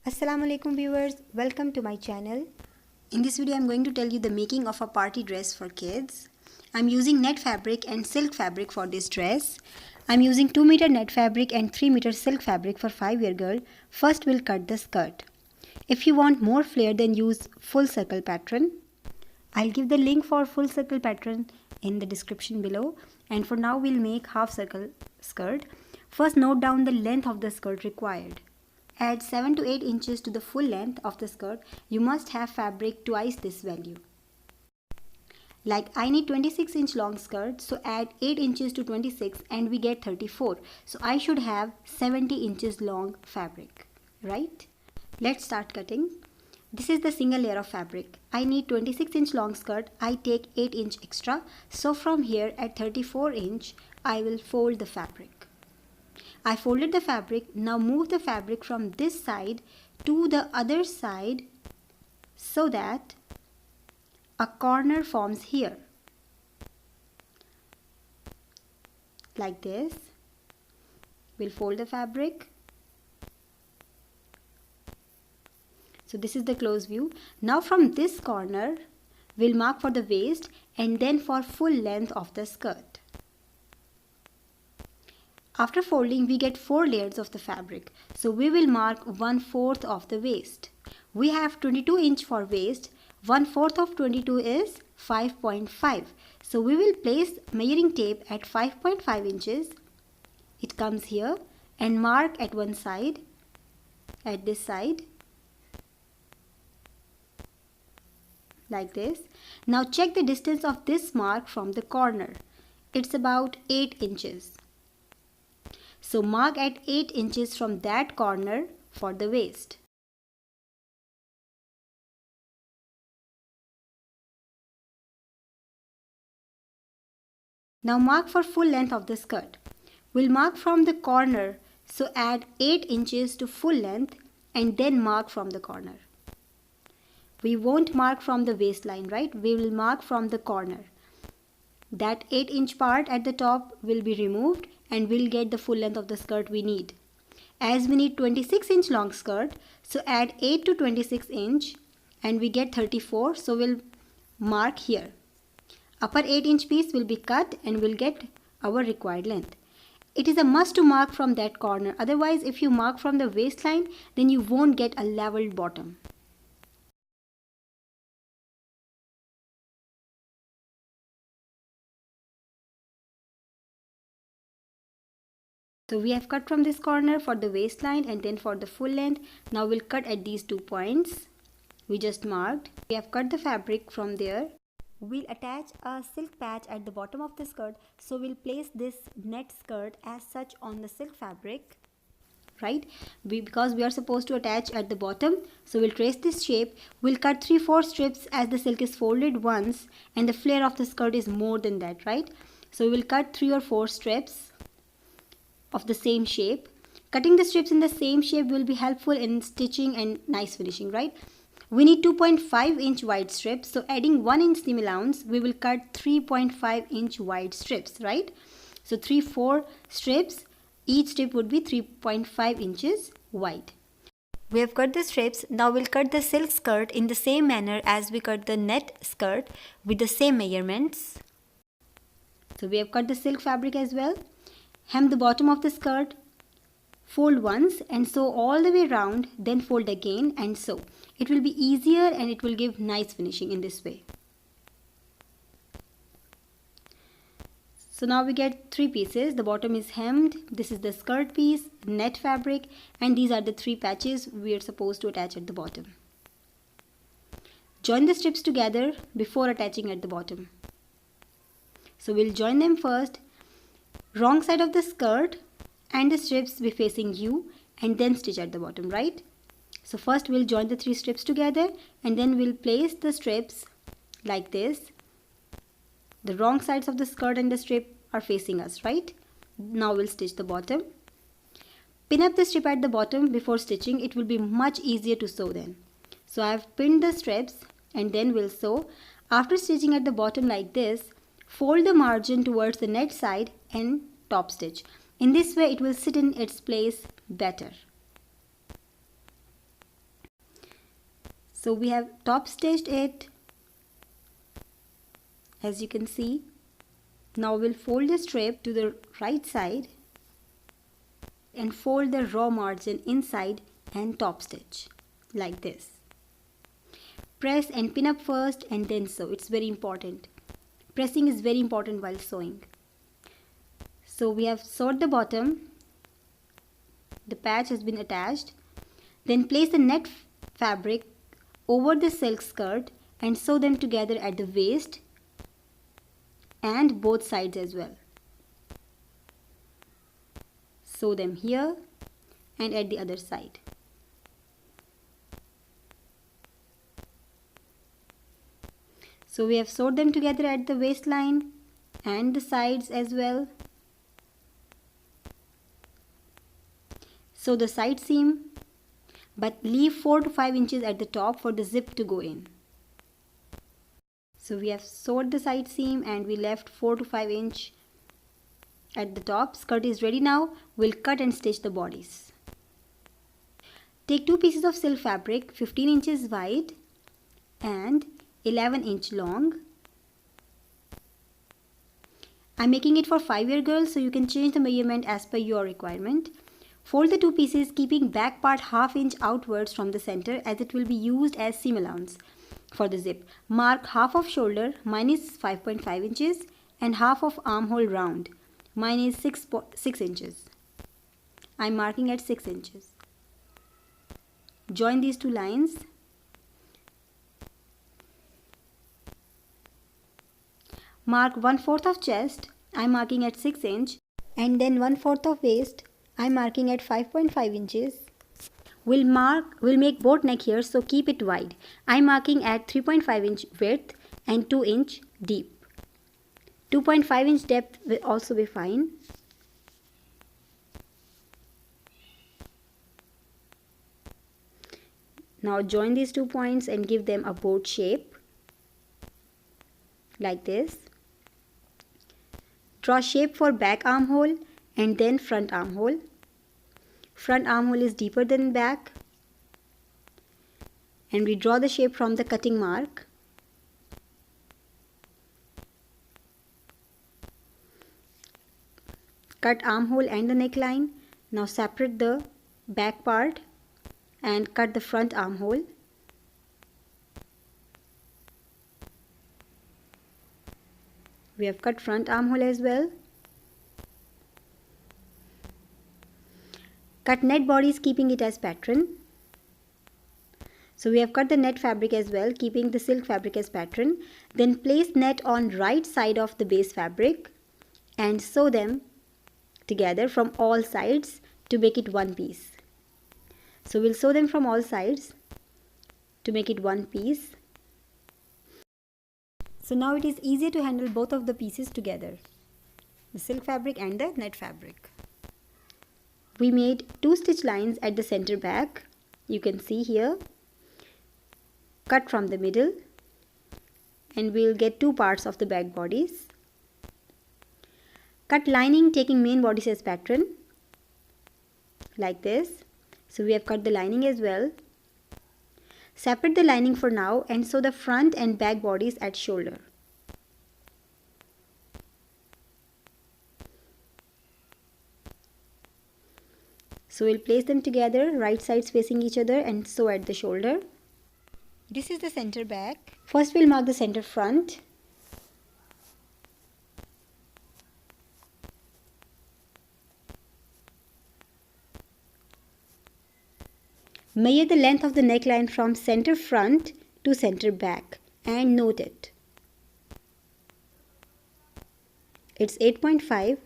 Assalamu alaikum viewers, welcome to my channel. In this video I'm going to tell you the making of a party dress for kids. I'm using net fabric and silk fabric for this dress. I'm using 2 meter net fabric and 3 meter silk fabric for 5-year girl. First we'll cut the skirt. If you want more flare, then use full circle pattern. I'll give the link for full circle pattern in the description below. And for now we'll make half circle skirt. First note down the length of the skirt required. Add 7 to 8 inches to the full length of the skirt. You must have fabric twice this value. Like I need 26 inch long skirt, so add 8 inches to 26 and we get 34. So I should have 70 inches long fabric, right? Let's start cutting. This is the single layer of fabric. I need 26 inch long skirt. I take 8 inch extra. So from here at 34 inch, I will fold the fabric. I folded the fabric. Now move the fabric from this side to the other side so that a corner forms here. Like this. We'll fold the fabric. So this is the close view. Now from this corner, we'll mark for the waist and then for full length of the skirt. After folding, we get 4 layers of the fabric. So we will mark 1/4 of the waist. We have 22 inch for waist. 1/4 of 22 is 5.5. So we will place measuring tape at 5.5 inches. It comes here and mark at one side, at this side. Like this. Now check the distance of this mark from the corner. It's about 8 inches. So mark at 8 inches from that corner for the waist. Now mark for full length of the skirt. We'll mark from the corner, so add 8 inches to full length and then mark from the corner. We won't mark from the waistline, right? We will mark from the corner. That 8 inch part at the top will be removed and we'll get the full length of the skirt we need. As we need 26 inch long skirt, so add 8 to 26 inch and we get 34, so we'll mark here. Upper 8 inch piece will be cut and we'll get our required length. It is a must to mark from that corner, otherwise if you mark from the waistline, then you won't get a leveled bottom. So we have cut from this corner for the waistline and then for the full length. Now we'll cut at these 2 points we just marked. We have cut the fabric from there. We'll attach a silk patch at the bottom of the skirt. So we'll place this net skirt as such on the silk fabric, right? Because we are supposed to attach at the bottom. So we'll trace this shape. We'll cut 3/4 strips as the silk is folded once and the flare of the skirt is more than that, right? So we'll cut 3 or 4 strips of the same shape. Cutting the strips in the same shape will be helpful in stitching and nice finishing, right? We need 2.5 inch wide strips, so adding 1 inch seam allowance, we will cut 3.5 inch wide strips, right? So 3/4 strips, each strip would be 3.5 inches wide. We have cut the strips. Now we'll cut the silk skirt in the same manner as we cut the net skirt with the same measurements. So we have cut the silk fabric as well. Hem the bottom of the skirt, fold once and sew all the way around, then fold again and sew. It will be easier and it will give nice finishing in this way. So now we get 3 pieces. The bottom is hemmed, this is the skirt piece, net fabric, and these are the 3 patches we are supposed to attach at the bottom. Join the strips together before attaching at the bottom. So we'll join them first. Wrong side of the skirt and the strips be facing you and then stitch at the bottom, right? So first we'll join the 3 strips together and then we'll place the strips like this. The wrong sides of the skirt and the strip are facing us, right? Now we'll stitch the bottom. Pin up the strip at the bottom before stitching. It will be much easier to sew then. So I've pinned the strips and then we'll sew. After stitching at the bottom like this, fold the margin towards the net side and top stitch. In this way it will sit in its place better. So we have top stitched it, as you can see. Now we'll fold the strip to the right side and fold the raw margin inside and top stitch like this. Press and pin up first and then sew. It's very important. Pressing is very important while sewing. So we have sewed the bottom. The patch has been attached. Then place the net fabric over the silk skirt and sew them together at the waist and both sides as well. Sew them here and at the other side. So we have sewed them together at the waistline and the sides as well. Sew the side seam, but leave 4 to 5 inches at the top for the zip to go in. So we have sewed the side seam and we left 4 to 5 inch at the top. Skirt is ready now. We'll cut and stitch the bodice. Take 2 pieces of silk fabric, 15 inches wide and 11-inch long. I'm making it for 5-year girls, so you can change the measurement as per your requirement. Fold the 2 pieces, keeping back part ½ inch outwards from the center, as it will be used as seam allowance for the zip. Mark half of shoulder, mine is 5.5 inches, and half of armhole round, mine is 6 inches. I'm marking at 6 inches. Join these 2 lines. Mark 1/4 of chest, I'm marking at 6 inch, and then 1/4 of waist, I'm marking at 5.5 inches. We'll make boat neck here, so keep it wide. I'm marking at 3.5 inch width and 2 inch deep. 2.5 inch depth will also be fine. Now join these 2 points and give them a boat shape like this. Draw shape for back armhole and then front armhole. Front armhole is deeper than back, and we draw the shape from the cutting mark. Cut armhole and the neckline. Now separate the back part and cut the front armhole. We have cut front armhole as well. Cut net bodice, keeping it as pattern. So we have cut the net fabric as well, keeping the silk fabric as pattern. Then place net on right side of the base fabric and sew them together from all sides to make it one piece. So we'll sew them from all sides to make it one piece. So now it is easier to handle both of the pieces together, the silk fabric and the net fabric. We made 2 stitch lines at the center back. You can see here. Cut from the middle, and we'll get 2 parts of the back bodice. Cut lining, taking main bodice as pattern like this. So we have cut the lining as well. Separate the lining for now and sew the front and back bodice at shoulder. So we'll place them together, right sides facing each other, and sew at the shoulder. This is the center back. First we'll mark the center front. Measure the length of the neckline from center front to center back and note it. It's 8.5.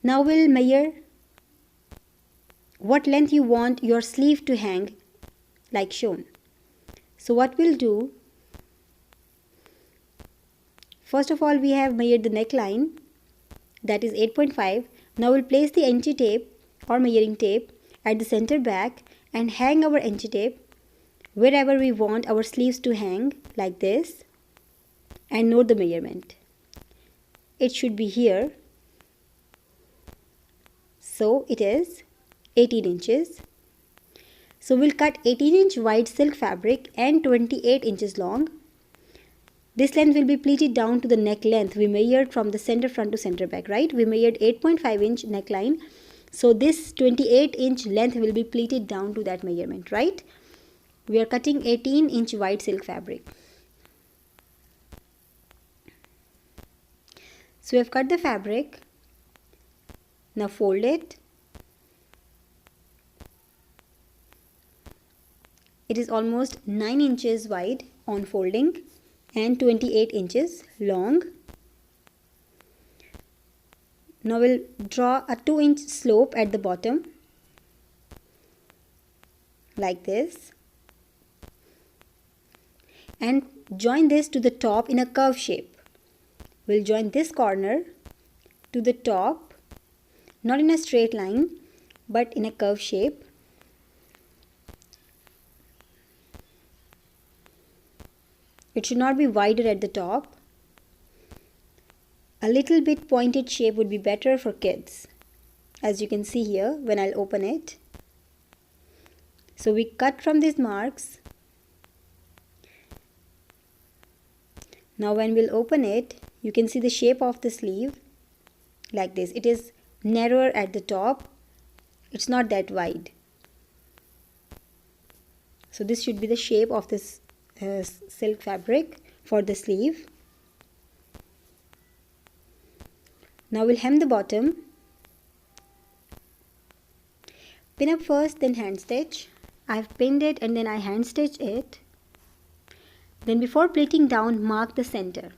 Now we'll measure what length you want your sleeve to hang like shown. So what we'll do, first of all we have measured the neckline, that is 8.5. Now we'll place the enchi tape or measuring tape at the center back and hang our enchi tape wherever we want our sleeves to hang like this, and note the measurement. It should be here. So it is 18 inches. So we'll cut 18-inch white silk fabric and 28 inches long. This length will be pleated down to the neck length we measured from the center front to center back, right? We measured 8.5-inch neckline. So this 28-inch length will be pleated down to that measurement, right? We are cutting 18-inch white silk fabric. So we have cut the fabric. Now fold it. It is almost 9 inches wide on folding and 28 inches long. Now we'll draw a 2-inch slope at the bottom like this and join this to the top in a curve shape. We'll join this corner to the top, not in a straight line but in a curve shape. It should not be wider at the top. A little bit pointed shape would be better for kids, as you can see here when I'll open it. So we cut from these marks. Now when we'll open it, you can see the shape of the sleeve like this. It is narrower at the top. It's not that wide. So this should be the shape of this silk fabric for the sleeve. Now we'll hem the bottom. Pin up first, then hand stitch. I've pinned it and then I hand stitched it. Then before pleating down, mark the center.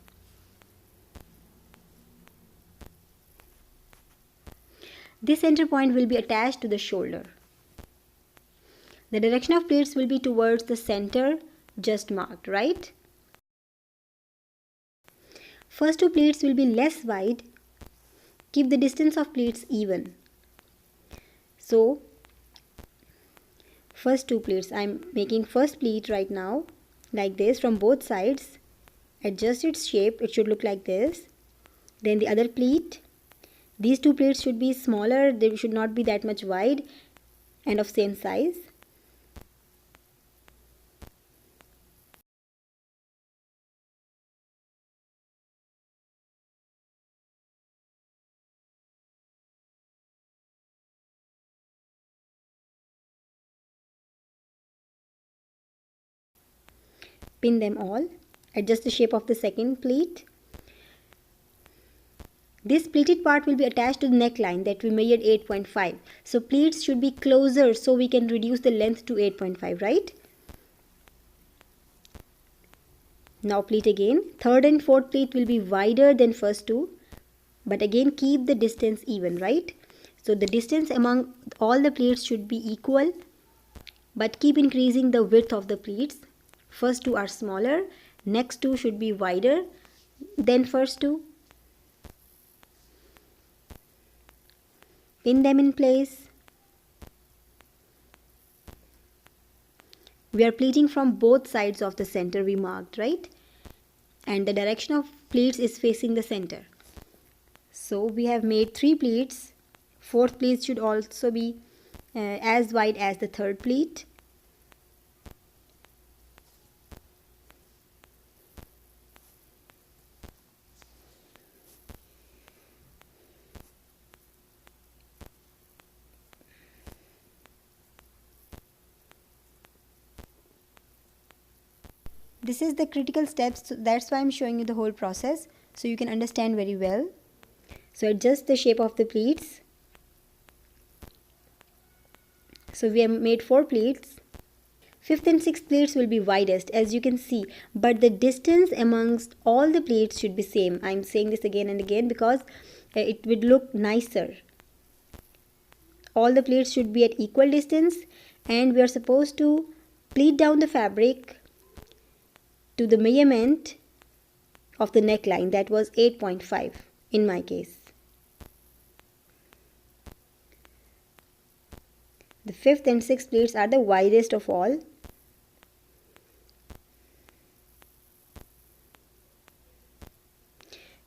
This center point will be attached to the shoulder. The direction of pleats will be towards the center just marked, right? First two pleats will be less wide. Keep the distance of pleats even. So first two pleats, I'm making first pleat right now like this from both sides. Adjust its shape, it should look like this. Then the other pleat. These two pleats should be smaller, they should not be that much wide and of same size. Pin them all. Adjust the shape of the second pleat. This pleated part will be attached to the neckline that we measured 8.5. So pleats should be closer so we can reduce the length to 8.5, right? Now pleat again. Third and fourth pleat will be wider than first two. But again keep the distance even, right? So the distance among all the pleats should be equal. But keep increasing the width of the pleats. First two are smaller. Next two should be wider than first two. Pin them in place. We are pleating from both sides of the center we marked, right? And the direction of pleats is facing the center. So we have made 3 pleats. Fourth pleat should also be as wide as the third pleat. This is the critical steps, so that's why I'm showing you the whole process so you can understand very well. So adjust the shape of the pleats. So we have made 4 pleats. 5th and 6th pleats will be widest as you can see, but the distance amongst all the pleats should be same. I'm saying this again and again because it would look nicer. All the pleats should be at equal distance and we are supposed to pleat down the fabric to the measurement of the neckline, that was 8.5 in my case. The 5th and 6th pleats are the widest of all.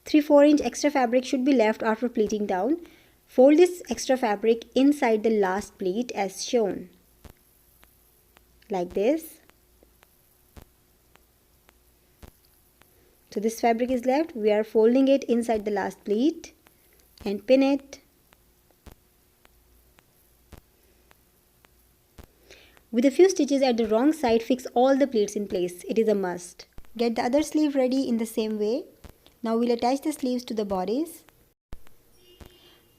Three 4-inch extra fabric should be left after pleating down. Fold this extra fabric inside the last pleat as shown. like this. So this fabric is left. We are folding it inside the last pleat and pin it. With a few stitches at the wrong side, fix all the pleats in place. It is a must. Get the other sleeve ready in the same way. Now we'll attach the sleeves to the bodice.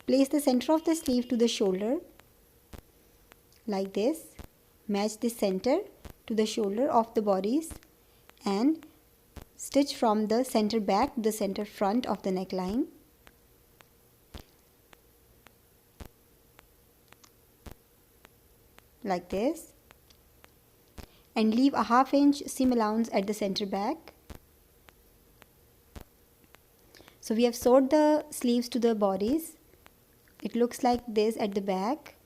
Place the center of the sleeve to the shoulder like this. Match the center to the shoulder of the bodice and stitch from the center back to the center front of the neckline. Like this. And leave a ½ inch seam allowance at the center back. So we have sewed the sleeves to the bodice. It looks like this at the back.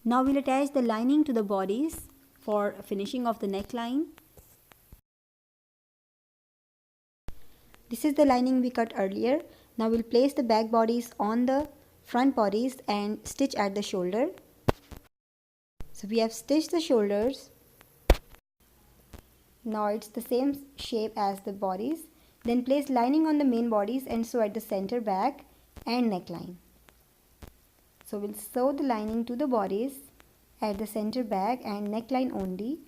Now we'll attach the lining to the bodice for finishing of the neckline. This is the lining we cut earlier. Now we'll place the back bodice on the front bodice and stitch at the shoulder. So we have stitched the shoulders. Now it's the same shape as the bodice. Then place lining on the main bodice and sew at the center back and neckline. So we'll sew the lining to the bodice at the center back and neckline only.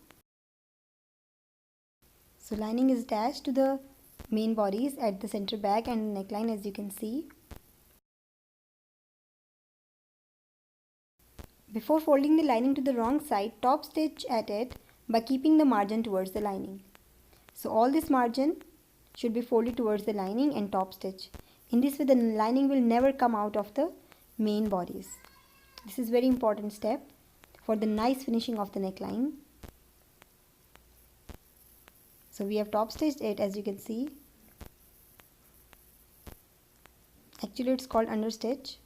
So lining is attached to the main bodice at the center back and neckline, as you can see. Before folding the lining to the wrong side, top stitch at it by keeping the margin towards the lining. So all this margin should be folded towards the lining and top stitch. In this way the lining will never come out of the main bodice. This is very important step for the nice finishing of the neckline. So we have top stitched it, as you can see. Actually it's called understitch.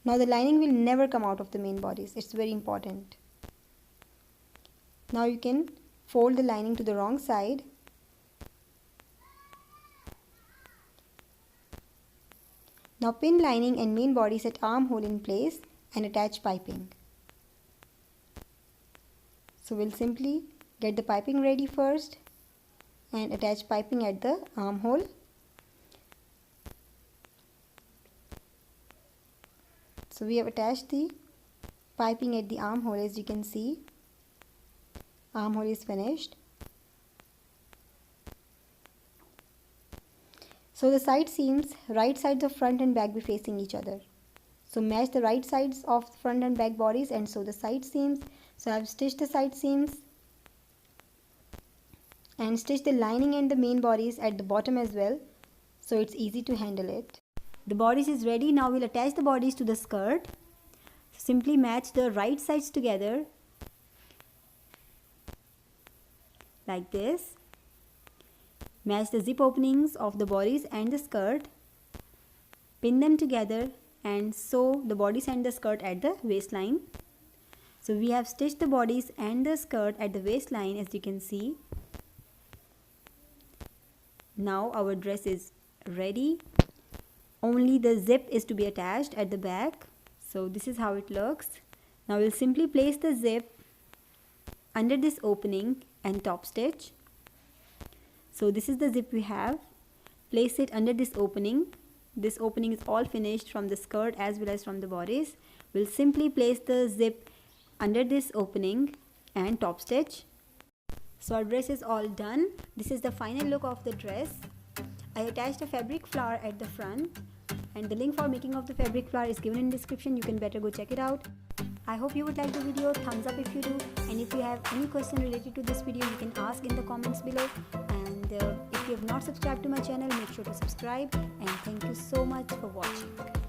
Now the lining will never come out of the main bodice. It's very important. Now you can fold the lining to the wrong side. Now pin lining and main bodice at armhole in place and attach piping. So we'll simply get the piping ready first and attach piping at the armhole. So we have attached the piping at the armhole, as you can see. Armhole is finished. So the side seams, right sides of front and back be facing each other. So match the right sides of front and back bodies and sew the side seams. So I have stitched the side seams and stitched the lining and the main bodice at the bottom as well, so it's easy to handle it. The bodice is ready. Now we'll attach the bodice to the skirt. Simply match the right sides together like this. Match the zip openings of the bodice and the skirt. Pin them together and sew the bodice and the skirt at the waistline. So we have stitched the bodice and the skirt at the waistline, as you can see. Now our dress is ready. Only the zip is to be attached at the back. So this is how it looks. Now we'll simply place the zip under this opening and top stitch. So this is the zip we have. Place it under this opening. This opening is all finished from the skirt as well as from the bodice. We'll simply place the zip under this opening and top stitch. So our dress is all done. This is the final look of the dress. I attached a fabric flower at the front and the link for making of the fabric flower is given in description. You can better go check it out. I hope you would like the video. Thumbs up if you do, and if you have any question related to this video you can ask in the comments below. And if you have not subscribed to my channel, make sure to subscribe, and thank you so much for watching.